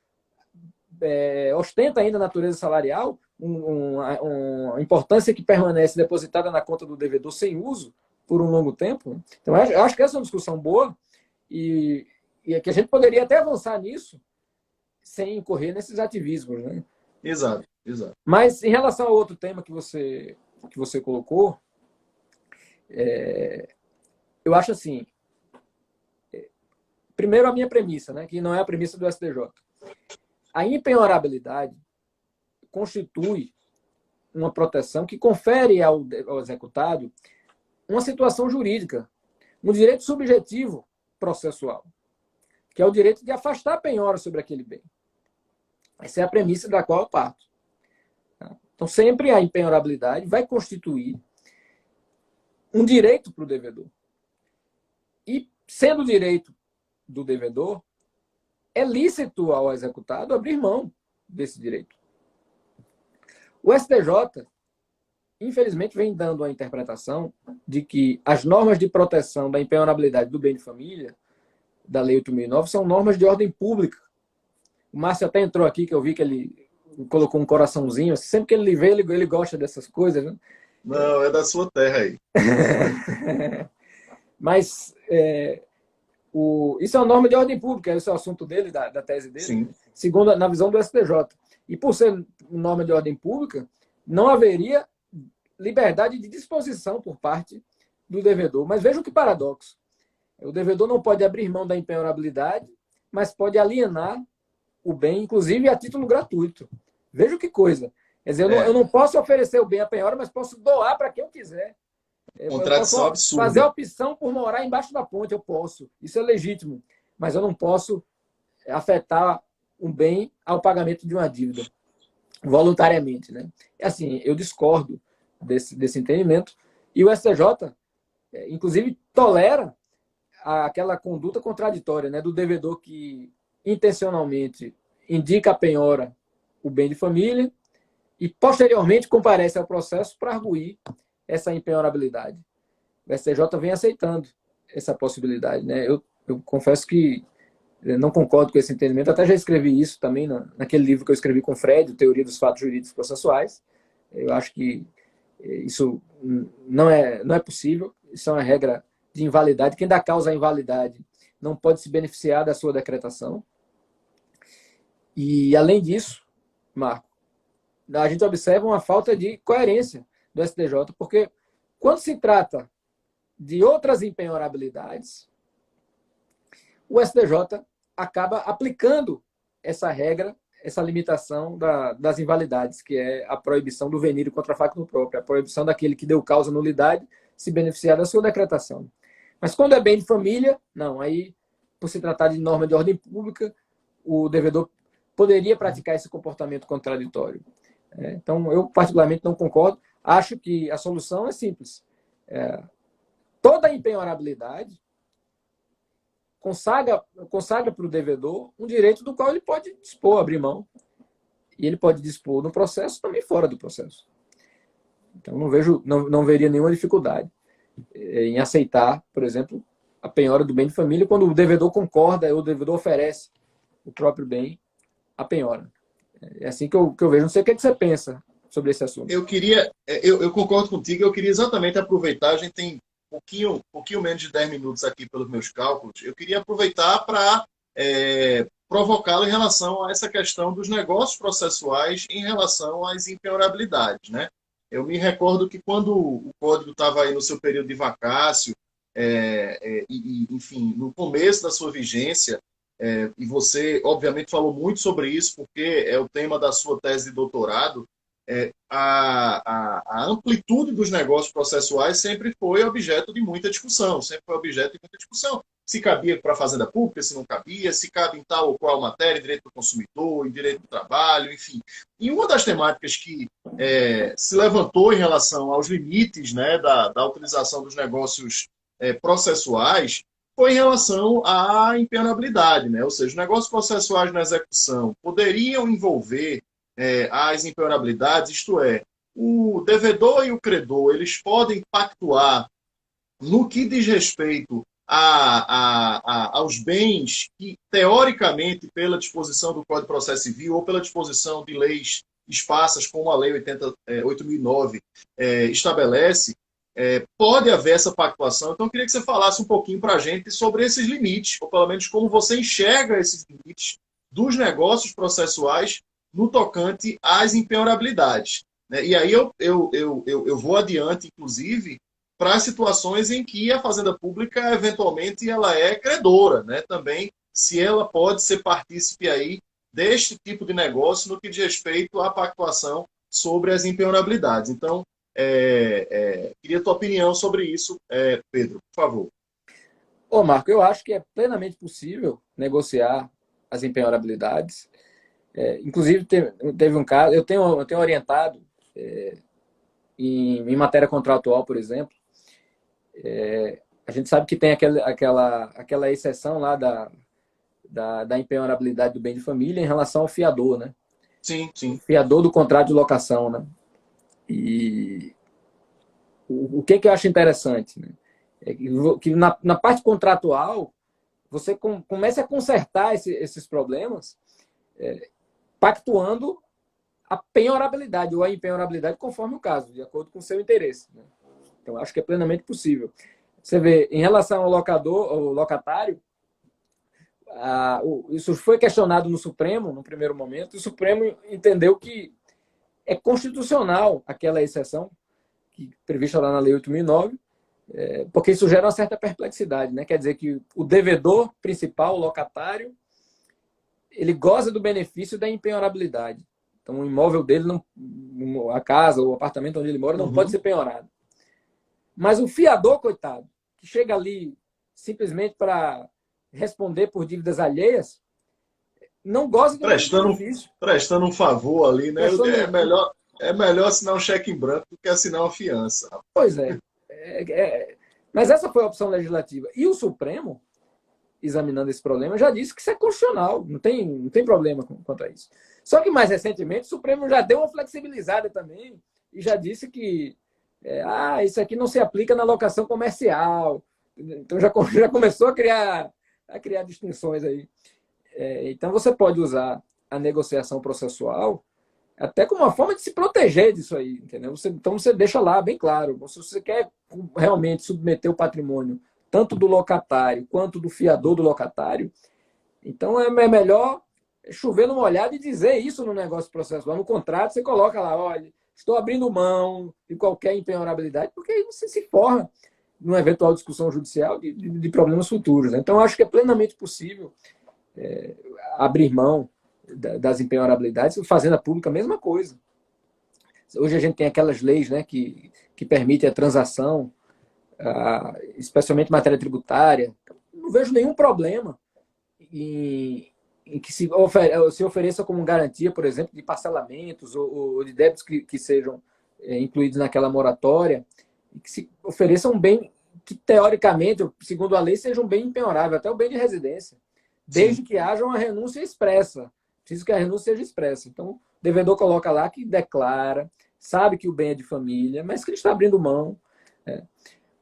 ostenta ainda a natureza salarial, uma importância que permanece depositada na conta do devedor sem uso por um longo tempo? Então, eu acho que essa é uma discussão boa e é que a gente poderia até avançar nisso sem incorrer nesses ativismos, né? Exato, exato. Mas em relação ao outro tema que você colocou, eu acho assim, primeiro a minha premissa, né, que não é a premissa do STJ. A impenhorabilidade constitui uma proteção que confere ao executado uma situação jurídica, um direito subjetivo processual, que é o direito de afastar a penhora sobre aquele bem. Essa é a premissa da qual eu parto. Então, sempre a impenhorabilidade vai constituir um direito para o devedor. E, sendo direito do devedor, é lícito ao executado abrir mão desse direito. O STJ, infelizmente, vem dando a interpretação de que as normas de proteção da impenhorabilidade do bem de família, da Lei 8.009, são normas de ordem pública. O Márcio até entrou aqui, que eu vi que ele colocou um coraçãozinho. Sempre que ele vê, ele gosta dessas coisas, né? Não, é da sua terra aí. Mas isso é uma norma de ordem pública, esse é o assunto dele, da tese dele, Sim. Segundo na visão do STJ. E por ser norma de ordem pública, não haveria liberdade de disposição por parte do devedor. Mas veja que paradoxo. O devedor não pode abrir mão da impenhorabilidade, mas pode alienar o bem, inclusive a título gratuito. Veja que coisa. Quer dizer, eu não posso oferecer o bem à penhora, mas posso doar para quem eu quiser. Contradição eu posso absurda. fazer a opção por morar embaixo da ponte, eu posso. Isso é legítimo. Mas eu não posso afetar um bem ao pagamento de uma dívida voluntariamente, né? Assim, eu discordo desse entendimento. E o STJ, inclusive, tolera aquela conduta contraditória, né, do devedor que intencionalmente indica a penhora o bem de família e posteriormente comparece ao processo para arguir essa impenhorabilidade. O STJ vem aceitando essa possibilidade, né? Eu confesso que não concordo com esse entendimento, até já escrevi isso também naquele livro que eu escrevi com o Fred, Teoria dos Fatos Jurídicos Processuais. Eu acho que isso não é possível, isso é uma regra de invalidade. Quem dá causa à invalidade não pode se beneficiar da sua decretação. E, além disso, Marco, a gente observa uma falta de coerência do STJ, porque quando se trata de outras impenhorabilidades, o STJ acaba aplicando essa regra, essa limitação das invalidades, que é a proibição do venire contra facto próprio, a proibição daquele que deu causa nulidade se beneficiar da sua decretação. Mas quando é bem de família, não. Aí, por se tratar de norma de ordem pública, o devedor poderia praticar esse comportamento contraditório. Então, eu particularmente não concordo. Acho que a solução é simples. Toda a impenhorabilidade consagra para o devedor um direito do qual ele pode dispor, abrir mão. E ele pode dispor no processo, também fora do processo. Então, não veria nenhuma dificuldade em aceitar, por exemplo, a penhora do bem de família quando o devedor concorda ou o devedor oferece o próprio bem à penhora. É assim que eu vejo. Não sei o que você pensa sobre esse assunto. Eu concordo contigo. Eu queria exatamente aproveitar, a gente tem um pouquinho menos de 10 minutos aqui pelos meus cálculos. Eu queria aproveitar para provocá-lo em relação a essa questão dos negócios processuais em relação às impenhorabilidades, né? Eu me recordo que quando o código estava aí no seu período de vacácio, enfim, no começo da sua vigência, e você, obviamente, falou muito sobre isso, porque é o tema da sua tese de doutorado, a amplitude dos negócios processuais sempre foi objeto de muita discussão, sempre foi objeto de muita discussão. Se cabia para a fazenda pública, se não cabia, se cabe em tal ou qual matéria, direito do consumidor, direito do trabalho, enfim. E uma das temáticas que se levantou em relação aos limites, né, da utilização dos negócios processuais foi em relação à impenhorabilidade, né? Ou seja, os negócios processuais na execução poderiam envolver as impenhorabilidades, isto é, o devedor e o credor, eles podem pactuar no que diz respeito aos bens que, teoricamente, pela disposição do Código de Processo Civil ou pela disposição de leis esparsas, como a Lei 8.009 estabelece, pode haver essa pactuação. Então, eu queria que você falasse um pouquinho para a gente sobre esses limites, ou pelo menos como você enxerga esses limites dos negócios processuais no tocante às impenhorabilidades. E aí eu vou adiante, inclusive, para situações em que a fazenda pública, eventualmente, ela é credora, né? Também, se ela pode ser partícipe aí deste tipo de negócio no que diz respeito à pactuação sobre as impenhorabilidades. Então, queria a tua opinião sobre isso, Pedro, por favor. Ô, Marco, eu acho que é plenamente possível negociar as impenhorabilidades. Inclusive, teve um caso, eu tenho orientado em matéria contratual, por exemplo, a gente sabe que tem aquela exceção lá da impenhorabilidade do bem de família em relação ao fiador, né? Sim, sim. O fiador do contrato de locação, né? E o que eu acho interessante, né? Que na parte contratual você comece a consertar esses problemas pactuando a penhorabilidade ou a impenhorabilidade conforme o caso, de acordo com o seu interesse, né? Então, acho que é plenamente possível. Você vê, em relação ao locador, ao locatário, isso foi questionado no Supremo, no primeiro momento, e o Supremo entendeu que é constitucional aquela exceção prevista lá na Lei 8.009, porque isso gera uma certa perplexidade, né? Quer dizer que o devedor principal, o locatário, ele goza do benefício da impenhorabilidade. Então, o imóvel dele, a casa, o apartamento onde ele mora, não pode ser penhorado. Mas o fiador, coitado, que chega ali simplesmente para responder por dívidas alheias, não goza do benefício. Prestando um favor ali, né? É melhor assinar um cheque em branco do que assinar uma fiança. Pois é. Mas essa foi a opção legislativa. E o Supremo, examinando esse problema, já disse que isso é constitucional, não tem problema quanto a isso. Só que mais recentemente o Supremo já deu uma flexibilizada também e já disse que isso aqui não se aplica na locação comercial. Então já começou a criar distinções aí. Então você pode usar a negociação processual até como uma forma de se proteger disso aí, entendeu? Então você deixa lá bem claro. Se você quer realmente submeter o patrimônio tanto do locatário quanto do fiador do locatário, então é melhor chover no molhado e dizer isso no negócio processual. No contrato você coloca lá, olha, estou abrindo mão de qualquer impenhorabilidade, porque aí você se forra numa eventual discussão judicial de problemas futuros, né? Então, eu acho que é plenamente possível abrir mão das impenhorabilidades. Fazenda pública, a mesma coisa. Hoje a gente tem aquelas leis, né, que permitem a transação, especialmente em matéria tributária. Não vejo nenhum problema em que se ofereça como garantia, por exemplo, de parcelamentos ou de débitos que sejam incluídos naquela moratória, e que se ofereça um bem que, teoricamente, segundo a lei, seja um bem impenhorável, até o bem de residência, desde que haja uma renúncia expressa. Preciso que a renúncia seja expressa. Então, o devedor coloca lá que declara, sabe que o bem é de família, mas que ele está abrindo mão.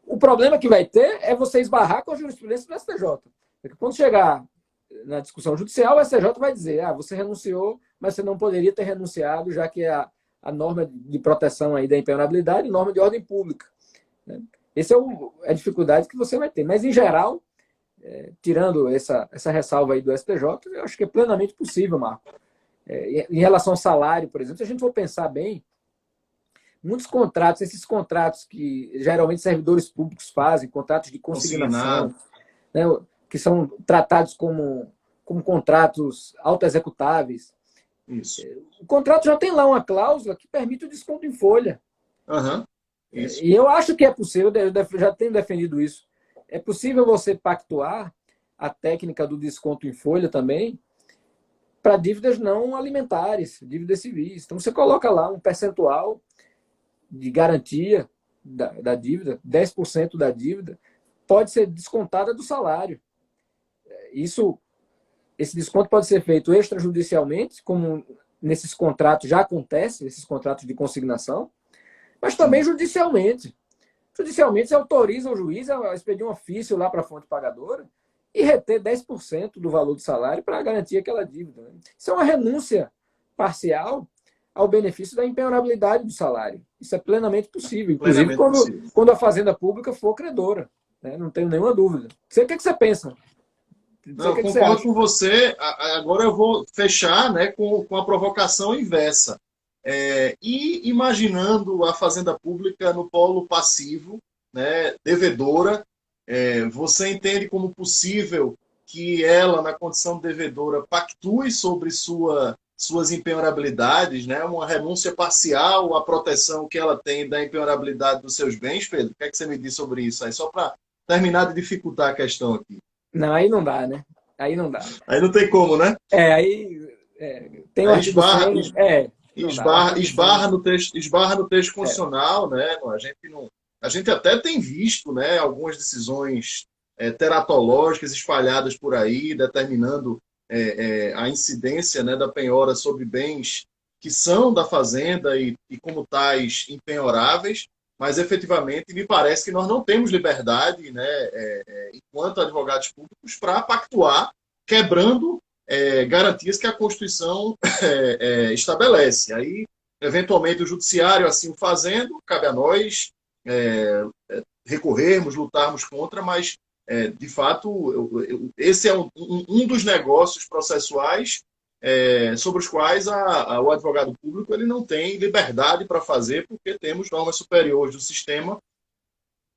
O problema que vai ter é você esbarrar com a jurisprudência do STJ. Porque quando chegar na discussão judicial, o STJ vai dizer, você renunciou, mas você não poderia ter renunciado, já que a norma de proteção aí da impenhorabilidade é norma de ordem pública. Essa é a dificuldade que você vai ter. Mas, em geral, tirando essa ressalva aí do STJ, eu acho que é plenamente possível, Marco. Em relação ao salário, por exemplo, se a gente for pensar bem, muitos contratos, esses contratos que geralmente servidores públicos fazem, contratos de consignação, né, que são tratados como contratos autoexecutáveis, Isso. O contrato já tem lá uma cláusula que permite o desconto em folha. Uhum. Isso. E eu acho que é possível, eu já tenho defendido isso. É possível você pactuar a técnica do desconto em folha também para dívidas não alimentares, dívidas civis. Então, você coloca lá um percentual de garantia da dívida, 10% da dívida, pode ser descontada do salário. Esse desconto pode ser feito extrajudicialmente, como nesses contratos já acontece, esses contratos de consignação, mas também judicialmente. Judicialmente, você autoriza o juiz a expedir um ofício lá para a fonte pagadora e reter 10% do valor do salário para garantir aquela dívida. Isso é uma renúncia parcial ao benefício da impenhorabilidade do salário. Isso é plenamente possível, inclusive quando a Fazenda Pública for credora. Né? Não tenho nenhuma dúvida. O que você pensa? Não, eu concordo com você. Agora eu vou fechar, né, com a provocação inversa. E imaginando a Fazenda Pública no polo passivo, né, devedora, você entende como possível que ela, na condição de devedora, pactue sobre suas impenhorabilidades, né, uma renúncia parcial à proteção que ela tem da impenhorabilidade dos seus bens, Pedro? O que é que você me diz sobre isso? Aí, só para terminar de dificultar a questão aqui. Não, aí não dá, né? Aí não dá. Aí não tem como, né? Tem o artigo 100, esbarra no texto constitucional, né? A gente até tem visto, né, algumas decisões teratológicas espalhadas por aí, determinando a incidência, né, da penhora sobre bens que são da fazenda e como tais impenhoráveis, mas efetivamente me parece que nós não temos liberdade, né, enquanto advogados públicos, para pactuar, quebrando garantias que a Constituição estabelece. Aí, eventualmente, o judiciário assim o fazendo, cabe a nós recorrermos, lutarmos contra, mas, de fato, esse é um dos negócios processuais sobre os quais o advogado público ele não tem liberdade para fazer, porque temos normas superiores do sistema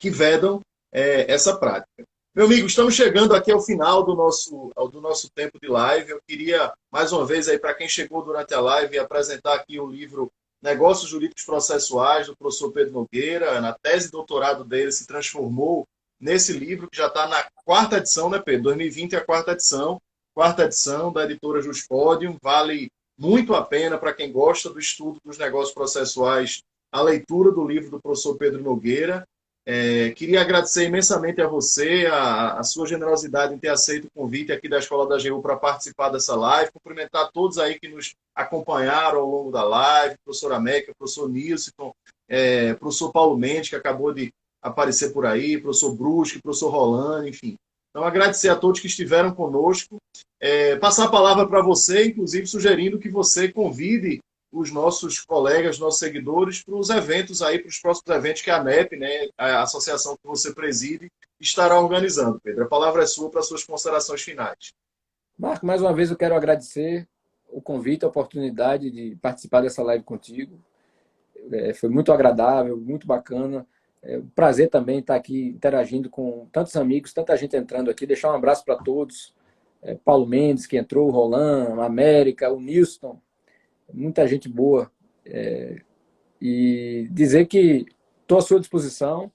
que vedam essa prática. Meu amigo, estamos chegando aqui ao final do nosso tempo de live. Eu queria, mais uma vez, para quem chegou durante a live, apresentar aqui o livro Negócios Jurídicos Processuais, do professor Pedro Nogueira. Na tese de doutorado dele se transformou nesse livro, que já está na 4ª edição, né, Pedro? 2020 é a 4ª edição. 4ª edição da editora Juspodium. Vale muito a pena para quem gosta do estudo dos negócios processuais, a leitura do livro do professor Pedro Nogueira. Queria agradecer imensamente a você, a sua generosidade em ter aceito o convite aqui da Escola da AGU para participar dessa live. Cumprimentar todos aí que nos acompanharam ao longo da live, professor América, professor Nilson, professor Paulo Mendes, que acabou de aparecer por aí, professor Brusque, professor Rolando, enfim. Então, agradecer a todos que estiveram conosco. Passar a palavra para você, inclusive sugerindo que você convide os nossos colegas, nossos seguidores, para os eventos aí, para os próximos eventos que a ANEP, né, a associação que você preside, estará organizando. Pedro, a palavra é sua para suas considerações finais. Marco, mais uma vez eu quero agradecer o convite, a oportunidade de participar dessa live contigo. Foi muito agradável, muito bacana. Um prazer também estar aqui interagindo com tantos amigos, tanta gente entrando aqui. Deixar um abraço para todos. Paulo Mendes, que entrou, o Roland, a América, o Nilson, muita gente boa. E dizer que estou à sua disposição.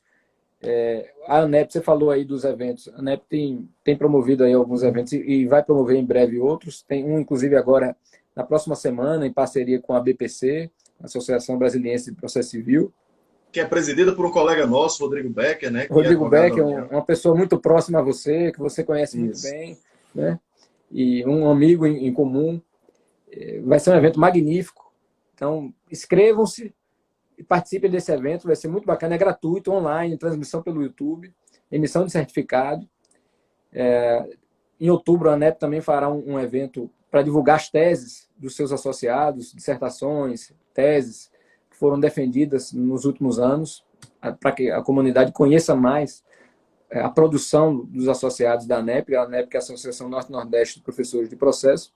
A ANEP, você falou aí dos eventos. A ANEP tem promovido aí alguns eventos e vai promover em breve outros. Tem um, inclusive, agora, na próxima semana, em parceria com a BPC, Associação Brasiliense de Processo Civil. Que é presidida por um colega nosso, Rodrigo Becker, né? Rodrigo Becker, uma pessoa muito próxima a você, que você conhece muito bem, né? E um amigo em comum. Vai ser um evento magnífico. Então, inscrevam-se e participem desse evento. Vai ser muito bacana. É gratuito, online, transmissão pelo YouTube, emissão de certificado. Em outubro, a ANEP também fará um evento para divulgar as teses dos seus associados, dissertações, teses que foram defendidas nos últimos anos, para que a comunidade conheça mais a produção dos associados da ANEP, a ANEP que é a Associação Norte-Nordeste de Professores de Processo.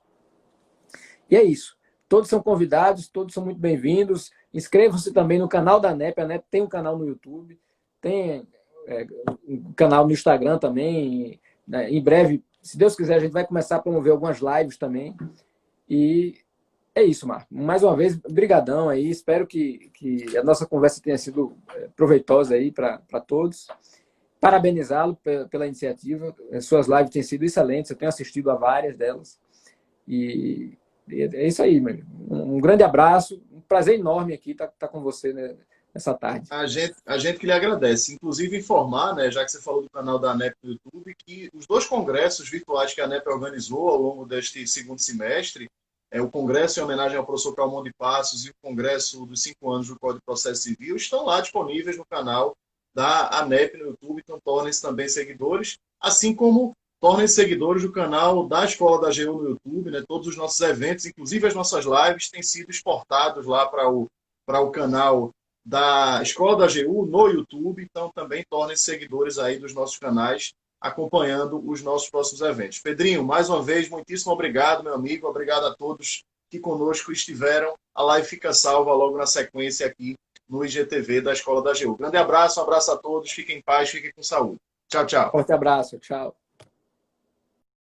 E é isso. Todos são convidados, todos são muito bem-vindos. Inscrevam-se também no canal da ANEP. A ANEP tem um canal no YouTube, tem um canal no Instagram também. Em breve, se Deus quiser, a gente vai começar a promover algumas lives também. E É isso, Marco. Mais uma vez, brigadão aí. Espero que a nossa conversa tenha sido proveitosa aí para todos. Parabenizá-lo pela iniciativa. Suas lives têm sido excelentes. Eu tenho assistido a várias delas. E é isso aí, meu amigo. Um grande abraço. Um prazer enorme aqui estar com você, né, nessa tarde. A gente que lhe agradece. Inclusive informar, né, já que você falou do canal da ANEP no YouTube, que os 2 congressos virtuais que a ANEP organizou ao longo deste segundo semestre, o Congresso em homenagem ao professor Calmon de Passos e o Congresso dos 5 anos do Código de Processo Civil, estão lá disponíveis no canal da ANEP no YouTube, então tornem-se também seguidores, assim como tornem-se seguidores do canal da Escola da AGU no YouTube, né? Todos os nossos eventos, inclusive as nossas lives, têm sido exportados lá para o canal da Escola da AGU no YouTube, então também tornem-se seguidores aí dos nossos canais, acompanhando os nossos próximos eventos. Pedrinho, mais uma vez, muitíssimo obrigado, meu amigo, obrigado a todos que conosco estiveram. A live fica salva logo na sequência aqui no IGTV da Escola da AGU. Grande abraço, um abraço a todos, fiquem em paz, fiquem com saúde. Tchau, tchau. Forte abraço, tchau.